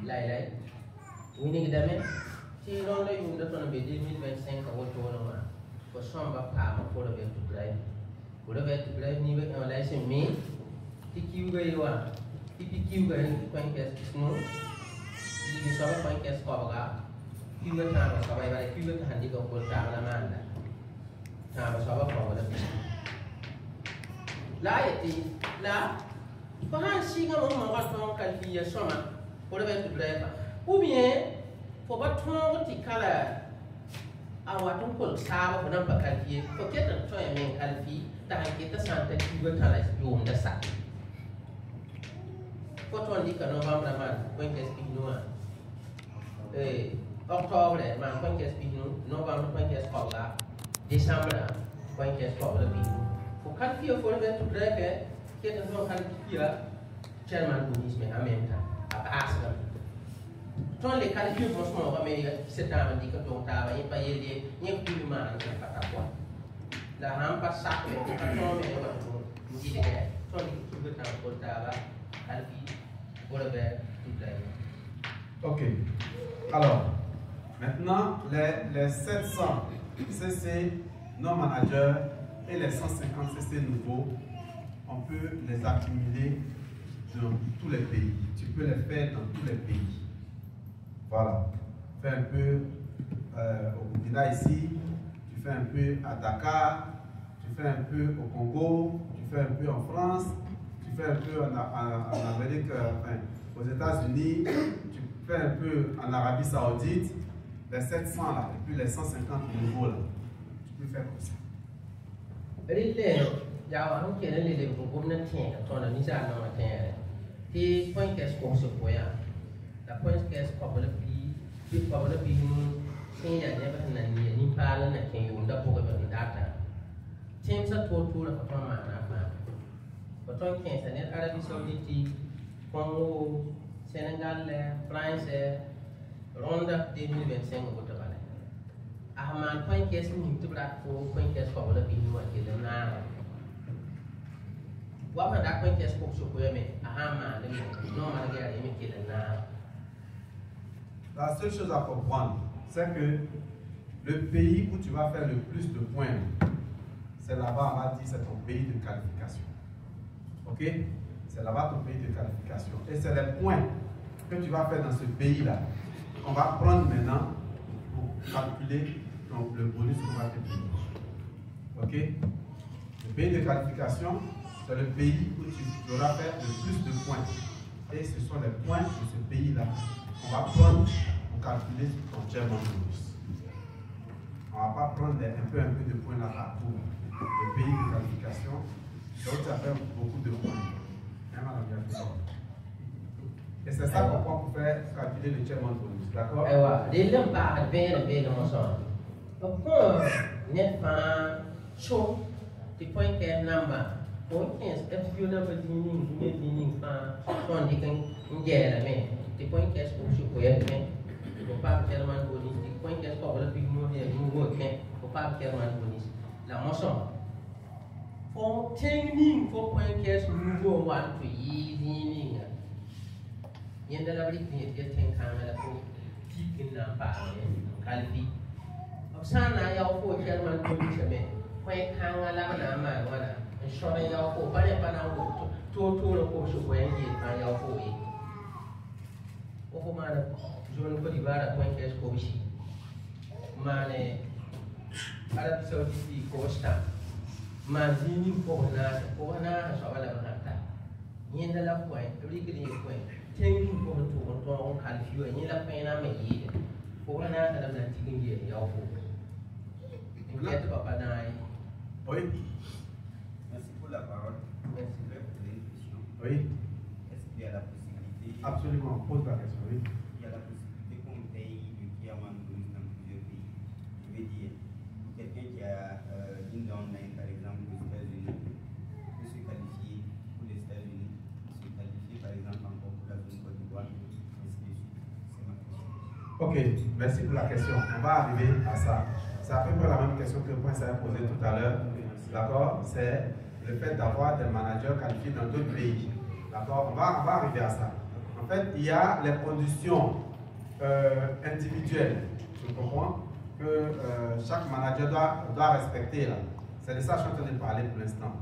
Lai, we need them. She only you don't want to be doing 25 or for some time for the way to drive. Would have to drive me with a license me. TQ where you are. TPQ where you point as snow. You saw a point as cover. You will have a survivor, you will hand it over to Amanda. Now, so over the Laity, la. Perhaps seeing a woman what can be a summer for the way to drive. Ou bien, for what the color our uncle Saba for number calculate, forget and try and make Alfie that I get the Santa Cubatalize you on the sun. For 20 November man, when there's been no October man, when there's been November, when there's Cola, December, when there's Cola people. For country of for them to drag it, get a no country here, Chairman Buddhism, Amenta, ask them. Quand les calculs vont se faire, mais c'est un dit que ton travail n'est pas aidé, il n'y a plus de mal à faire quoi. La rampe à sac, mais tu as tombé dans le dit que ton équipe de temps pour le travail, à vie, pour le faire tout le Ok. Alors, maintenant, les 700 CC non managers et les 150 CC nouveaux, on peut les accumuler dans tous les pays. Tu peux les faire dans tous les pays. Voilà, tu fais un peu au Burkina ici, tu fais un peu à Dakar, tu fais un peu au Congo, tu fais un peu en France, tu fais un peu en Amérique, enfin, aux États-Unis, tu fais un peu en Arabie Saoudite, les 700 là, et puis les 150 nouveaux là, tu peux faire comme ça. La point qu'est-ce qu'on veut dire, c'est qu'il y a des parents qui ont des problèmes de data. Tiens, ça tout le monde a fait. Quand on est Arabie Saoudite, Congo, Sénégal, France, Ronda 2025 au total. Ahmad point qu'est-ce que tu as pour point qu'est-ce qu'on veut dire, c'est là. What point qu'est-ce qu'on veut dire, Ahmad, non, malgré les là. La seule chose à comprendre, c'est que le pays où tu vas faire le plus de points, c'est là-bas, on va dire, c'est ton pays de qualification. Ok? C'est là-bas ton pays de qualification. Et c'est les points que tu vas faire dans ce pays-là qu'on va prendre maintenant pour calculer le bonus qu'on va te payer. Ok? Le pays de qualification, c'est le pays où tu auras fait le plus de points. Et ce sont les points de ce pays-là qu'on va prendre pour calculer ton chairman bonus. On ne va pas prendre un peu de points là partout. Le pays de qualification, donc tu as fait beaucoup de points. Et c'est ça qu'on prend pour faire calculer le chairman bonus. D'accord? Les gens parlent bien ensemble. Pourquoi n'est pas chaud? Tu prends quel number? Pour 15, est-ce que tu as besoin de dire mais tu prends quel pour mais pour pas faire man bonus, tu prends quel pour le big nouveau pour pas faire man bonus. La motion. Pour training, pour prendre quel nouveau one to easy. Il y a de la brique qui est en pour type n'a pas qualifié. Ça n'a pas pour faire man bonus mais quand on a la main voilà. Short in your hole, but if I know two of course when you find your hole. Oman, John Codivara, point as Koshi. Mane, Arab Saudi Costa. Manzini Kohana, Savalata. In the love point, legally point. Taking for to on Calfu and Yella Pena may eat. Kohana and I'm not taking your hole. You get up at night. Merci pour la parole. Merci pour la question. Oui. Est-ce qu'il y a la possibilité? Absolument, pose la question, oui. Il y a la possibilité qu'on paye le chairman bonus dans plusieurs pays. Je veux dire, pour quelqu'un qui a une online, par exemple, aux États-Unis, peut se qualifier pour les États-Unis, se qualifier par exemple encore pour la zone Côte d'Ivoire, ainsi de suite. C'est ma question. Ok, merci pour la question. On va arriver à ça. C'est à peu près la même question que le point s'est posé tout à l'heure. D'accord? C'est le fait d'avoir des managers qualifiés dans d'autres pays. D'accord? On va arriver à ça. En fait, il y a les conditions individuelles, tu comprends, que chaque manager doit respecter là. C'est de ça que je suis en train de parler pour l'instant.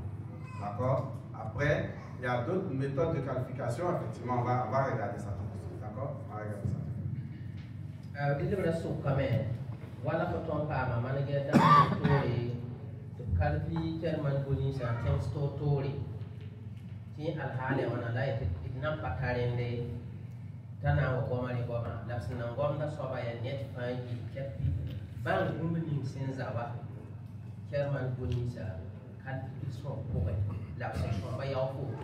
D'accord? Après, il y a d'autres méthodes de qualification, effectivement, on va regarder ça tout de suite. D'accord? On va regarder ça. Voilà quand on parle, manager de qualifier chairman bonus and thanks to Tori. Si alhali on a light, it not pacarende. Tana Goma Goma, Lapsanangom, Soba and yet find it kept Bang women since our chairman bonisa can't be so poet. Lapsan by your foot.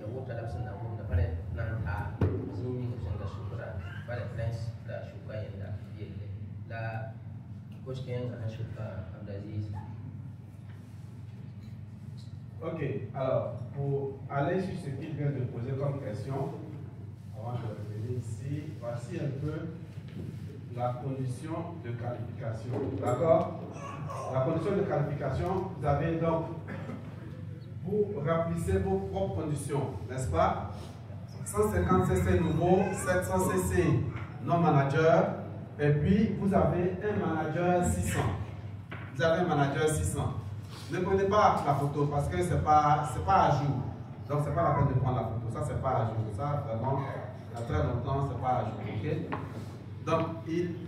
The water Lapsanangom, the planet Nanta, Zini, and the Supra, but the friends, the Shuka and the La Kushkan and Shuka and the Ziz. Ok, alors, pour aller sur ce qu'il vient de poser comme question, avant de revenir ici, voici un peu la condition de qualification. D'accord? La condition de qualification, vous avez donc, vous remplissez vos propres conditions, n'est-ce pas? 150 cc nouveau, 700 cc non-manager, et puis vous avez un manager 600. Vous avez un manager 600. Ne prenez pas la photo parce que ce n'est pas à jour. Donc, ce n'est pas la peine de prendre la photo. Ça, ce n'est pas à jour. Ça, vraiment, il y a très longtemps, ce n'est pas à jour. Okay? Donc,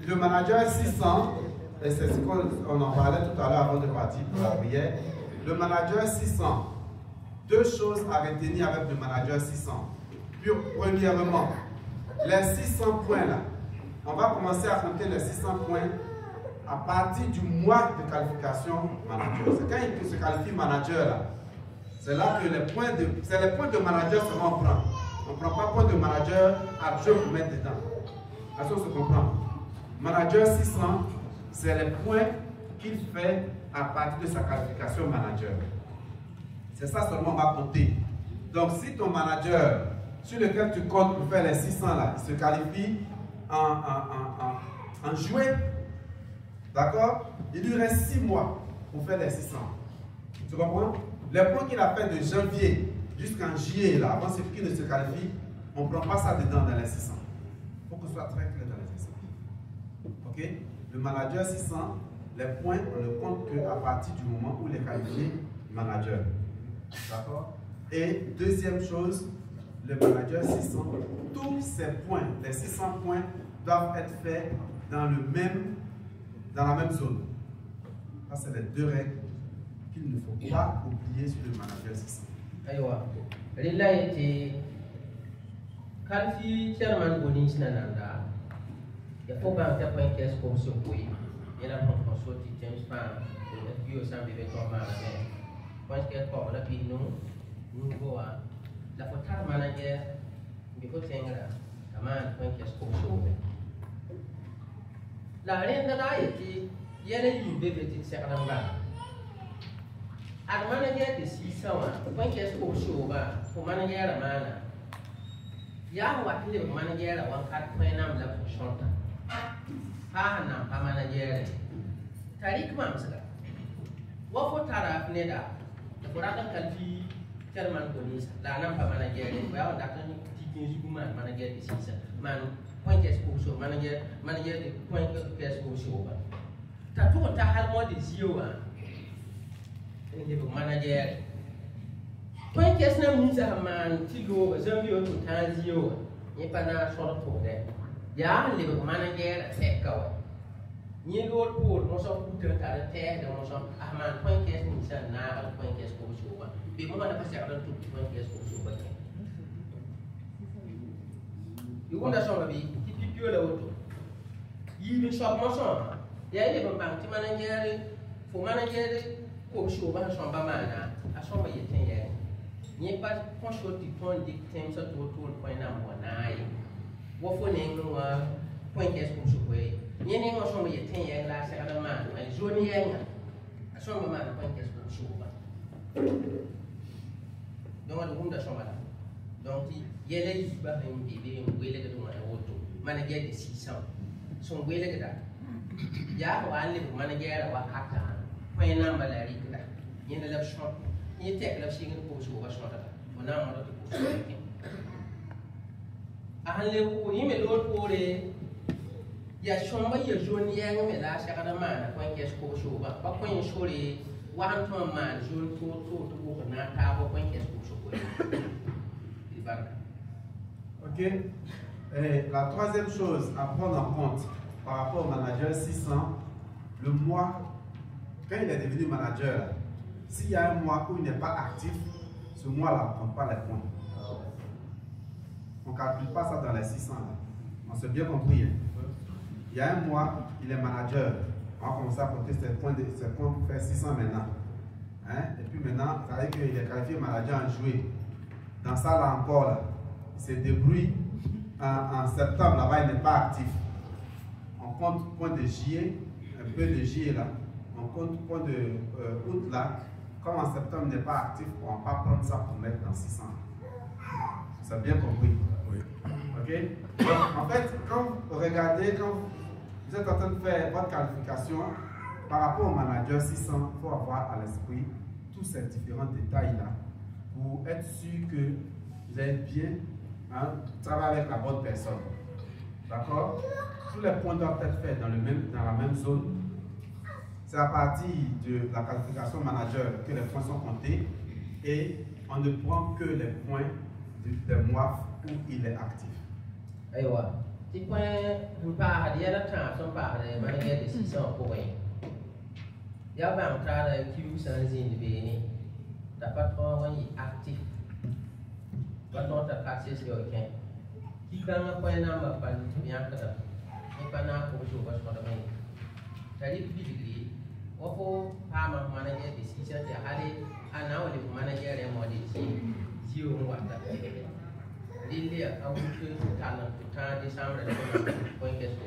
le manager 600, et c'est ce qu'on en parlait tout à l'heure avant de partir pour la prière. Le manager 600, deux choses à retenir avec le manager 600. Premièrement, les 600 points là, on va commencer à compter les 600 points à partir du mois de qualification manager. C'est quand il se qualifie manager là. C'est là que les points de manager seulement on prend. On ne prend pas point de manager adjoint pour mettre dedans. Est-ce qu'on se comprend? Manager 600, c'est les points qu'il fait à partir de sa qualification manager. C'est ça seulement on va compter. Donc si ton manager sur lequel tu comptes pour faire les 600 là, il se qualifie en juin, d'accord? Il lui reste 6 mois pour faire les 600. Tu comprends? Les points qu'il a fait de janvier jusqu'en juillet, là, avant ce qui ne se qualifie, on ne prend pas ça dedans dans les 600. Il faut que ce soit très clair dans les 600. Ok? Le manager 600, les points, on ne compte qu'à partir du moment où il est qualifié manager. D'accord? Et deuxième chose, le manager 600, tous ces points, les 600 points, doivent être faits dans la même zone. Ça, c'est les deux règles qu'il ne faut pas oublier sur le manager 600. Aywa, relaiti kalfi chairman bonus nananda. Il faut pas faire point qu'est-ce qu'on se couille. Il y a un consortium qui James Pan, le FBO sans bébé comme un amène. Point qu'est-ce qu'on a pu nous voir. La photo manager, il faut tenir la main point qu'est-ce qu'on se couille. La reine de la été, il y a une bébé de Serramba. Al manager de 600, point qu'est-ce qu'on se couille, pour manager la mana. Ya wakili manager la wakat point nam la pour chanter. Ha nam pa manager. Tarik mamsala. Wafo taraf neda. La porata kalfi chairman police. La nam pa manager. Wa daktan tikin zuguman manager de 600. Man point qu'est-ce qu'on se manager de point qu'est-ce qu'on se ba. Ta to ta hal mo de zio ba. Ni de manager. Point qu'est-ce que nous avons tigo, zambio to tanzio, n'y pas na sort pour des. Ya les managers à faire quoi. N'y l'autre pour, on s'en fout de la terre, on s'en ahman point qu'est-ce que nous avons na point qu'est-ce qu'on se voit. Puis moi on a passé à tout point qu'est-ce qu'on se voit. Il y a une chambre qui pique la auto. Il y a une chambre ensemble. Il y a des banques manager, faut manager comme je vois chambre mana, à chambre y est. N'y pas contrôle du point de thème sur tout le point à mon aïe. Wofo n'engo point qu'est-ce qu'on se voit. N'y a pas chambre y est là, c'est la main, mais jaune y est. À chambre man point qu'est-ce qu'on se voit. Donc on a une chambre là. Donc il y a les bas un bébé, un bébé que tout le monde a auto. Manager de 600. Son bébé que là. Ya ou aller pour manager à Wakata. Point number la rite là. Il y a la chambre. Il était à la chine pour jouer à chanter. on a un autre pour ça. À l'époque, il met l'autre pour les. Il y a chambre, il y a jaune, il y a un là, c'est un man, quand il y a ce qu'on chauffe, pas quand il chauffe les. One man, jaune, tout, on a table, quand il y a ce qu'on chauffe. Ok. Et la troisième chose à prendre en compte par rapport au manager 600, le mois, quand il est devenu manager, s'il y a un mois où il n'est pas actif, ce mois-là, on ne compte pas les points. On ne calcule pas ça dans les 600. Là. On s'est bien compris. Hein? Il y a un mois, il est manager. On va commencer à compter ses points pour faire 600 maintenant. Hein? Et puis maintenant, ça veut dire qu'il est qualifié manager en jouet. Dans ça, là encore, là, il se débrouille. En septembre, là-bas, il n'est pas actif. On compte point de juillet, un peu de juillet là. On compte point de août là. Comme en septembre, il n'est pas actif, on ne va pas prendre ça pour mettre dans 600. Ça a bien compris. Oui. Ok? Donc, en fait, quand vous regardez, quand vous êtes en train de faire votre qualification, par rapport au manager 600, il faut avoir à l'esprit tous ces différents détails là pour être sûr que vous êtes bien. Travailler avec la bonne personne. D'accord? Tous les points doivent être faits dans la même zone. C'est à partir de la qualification manager que les points sont comptés et on ne prend que les points des mois où il est actif. Aywa. Si point, vous parlez de la chance, on parle de manager de 600 points. Il y a un travail qui vous s'en de béni. D'après toi, on est actif. But not a access your can. He can't find number by Bianca. If I now go to what's for the money. That is degree. Awful farmer manager decision they had it, and now the manager and what is zero water. Lily, I will choose talent to turn this summer and point us to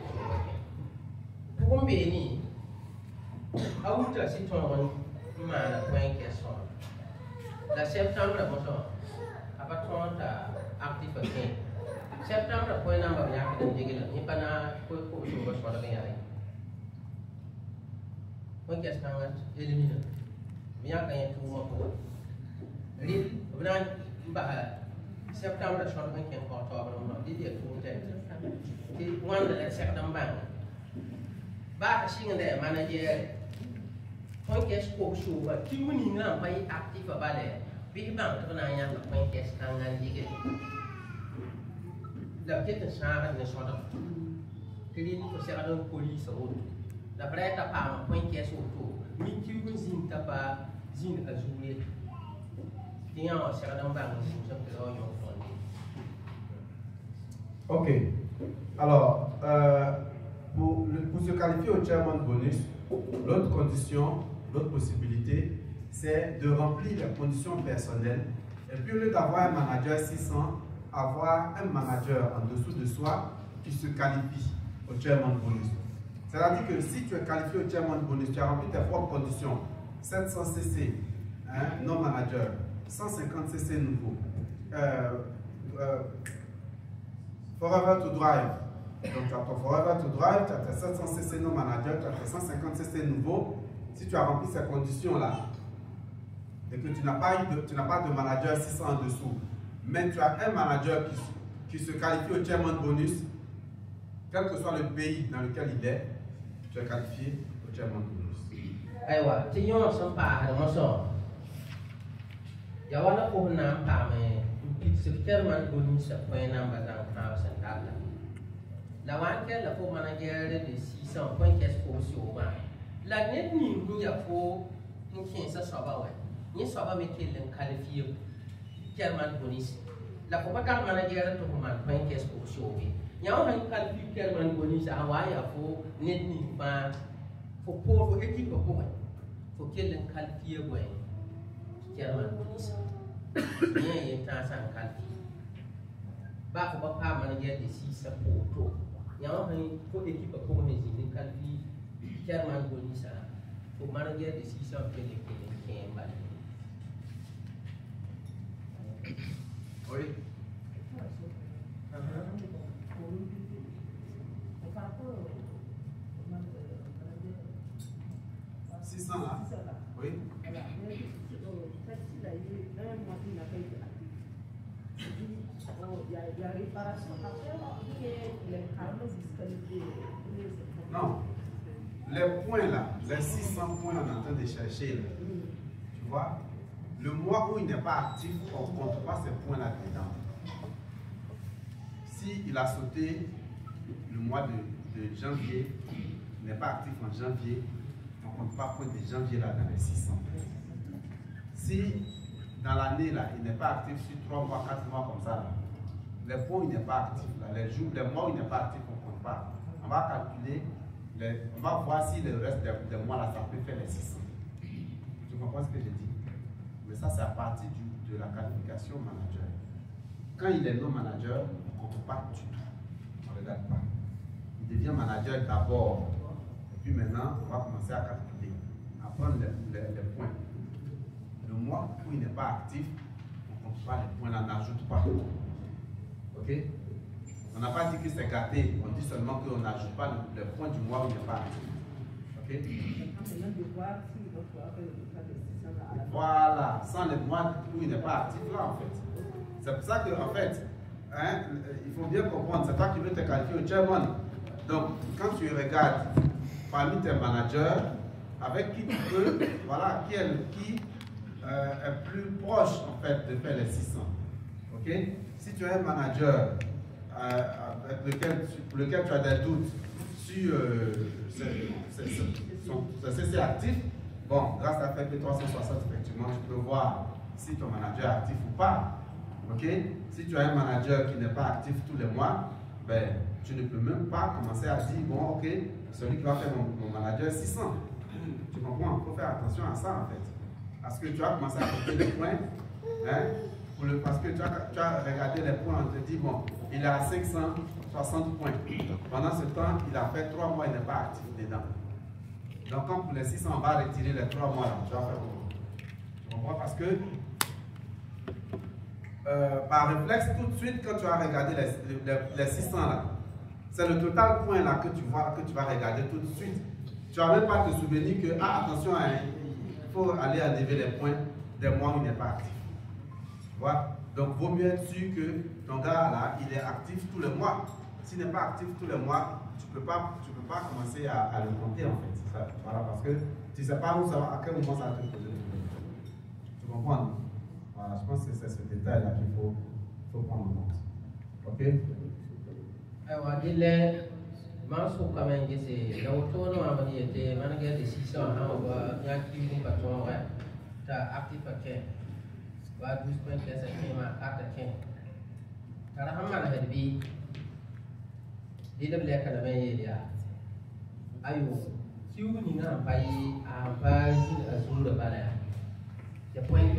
working. Who may need? I would just sit on one man at Wankers on. The September was on. Apaton active again. September point number of Yakin Diggler, Nipana, put was for the guy. When gets now at eliminate. Bianca and 2 more. Read September short of can call Tobin, did it 2 one that September bank. Back singing there, manager. Point gets spoke shoe, but 2 winning now by active about it. Big bank to Naya, when guest can and dig it. The kitten sharp and the sort of clean for 7 police or the bread of palm, when guest or 2. Meet you with Zin Tapa, Zin as you will. The hour 7 banks in some of your phone. Ok. Alors, pour se qualifier au chairman bonus, l'autre condition, l'autre possibilité, c'est de remplir les conditions personnelles. Et puis, au lieu d'avoir un manager 600, avoir un manager en dessous de soi qui se qualifie au chairman bonus. C'est-à-dire que si tu es qualifié au chairman bonus, tu as rempli tes propres conditions. 700 cc, non manager, 150 cc nouveau. Forever to drive. Donc, tu as ton Forever to drive, tu as tes 700 cc non manager, tu as tes 150 cc nouveau. Si tu as rempli ces conditions-là, et que tu n'as pas de manager 600 en dessous, mais tu as un manager qui se qualifie au chairman bonus, quel que soit le pays dans lequel il est, tu es qualifié au chairman bonus. Aywa, tu y as un pas de mon il y a un peu de nom par ce chairman bonus à point number dans le house and data. La one qu'elle a pour manager de 600 points qu'est-ce qu'on s'ouvre. La net ni il y a pour une qui est ça va ouais. Ni ça va mettre le qualifié chairman bonus. La pour pas manager de tout man point qu'est-ce qu'on s'ouvre. Il y a un qualifié chairman bonus à Hawaii pour net ni pas pour équipe pour faut qu'il le qualifié ouais. Chairman bonus. Bien il est en sans qualifié. Bah faut pas manager de 600 pour il y a un équipe pour les qualifié chairman bonus pour manager de 600 qui est mal. Oui. 600 là. Oui. il y a réparation à faire, les cartes disqualifiées. Non. Les points là, les 600 points on est en train de chercher là, tu vois, le mois où il n'est pas actif, on ne compte pas ces points là dedans. S'il a sauté le mois de janvier, il n'est pas actif en janvier, on ne compte pas points de janvier là dans les 600. Si dans l'année là, il n'est pas actif sur 3 mois, 4 mois comme ça là, les points où il n'est pas actif là, les mois où il n'est pas actif, on ne compte pas. On va calculer. On va voir si le reste des mois là, ça peut faire les 600. Tu comprends ce que j'ai dit? Mais ça, c'est à partir de la qualification manager. Quand il est non manager, on ne compte pas du tout. On ne regarde pas. Il devient manager d'abord. Et puis maintenant, on va commencer à calculer, à prendre les points. Le mois où il n'est pas actif, on ne compte pas les points, on n'ajoute pas. Ok? On n'a pas dit que c'est gâté, on dit seulement qu'on n'ajoute pas le point du mois où il n'est pas actif. Ok? Voilà, sans le mois où il n'est pas actif là en fait. C'est pour ça que en fait, hein, il faut bien comprendre, c'est toi qui veux te qualifier au chairman. Donc, quand tu regardes parmi tes managers, avec qui tu peux, voilà, qui est plus proche en fait de faire les 600. Ok? Si tu es un manager pour lequel tu as des doutes sur son CC actif, bon, grâce à FP 360, effectivement, tu peux voir si ton manager est actif ou pas. Ok? Si tu as un manager qui n'est pas actif tous les mois, ben, tu ne peux même pas commencer à dire, bon, ok, celui qui va faire mon manager 600. Tu comprends? Il faut faire attention à ça, en fait. Parce que tu vas commencer à compter les points, hein? Parce que tu as regardé les points, on te dit, bon, il est à 560 points. Pendant ce temps, il a fait 3 mois, il n'est pas actif dedans. Donc, comme pour les 600, on va retirer les 3 mois là. Tu vas faire comment? Tu comprends? Parce que, par réflexe, tout de suite, quand tu vas regarder les 600 là, c'est le total point là que tu vois, que tu vas regarder tout de suite. Tu ne vas même pas te souvenir que, ah, attention, hein, il faut aller enlever les points des mois où il n'est pas actif. Tu vois? Donc, il vaut mieux être sûr que ton gars là, il est actif tous les mois. S'il n'est pas actif tous les mois, tu ne peux pas commencer à le compter en fait. Ça, voilà, parce que tu ne sais pas où ça va, à quel moment ça va te poser le problème. Tu comprends? Voilà, je pense que c'est ce détail là qu'il faut prendre en compte. Ok? Alors, Manso quand même, c'est l'auto, non, on était manager de 600, on va y activer un patron, ouais. Tu as actif à 15. Va 12 points, 15 à 15, 4 à 15. Tu as un mal à l'habit. Il y a des blagues à la main. Ayo, si vous n'avez pas eu un page à Zoom de Balai, il y a point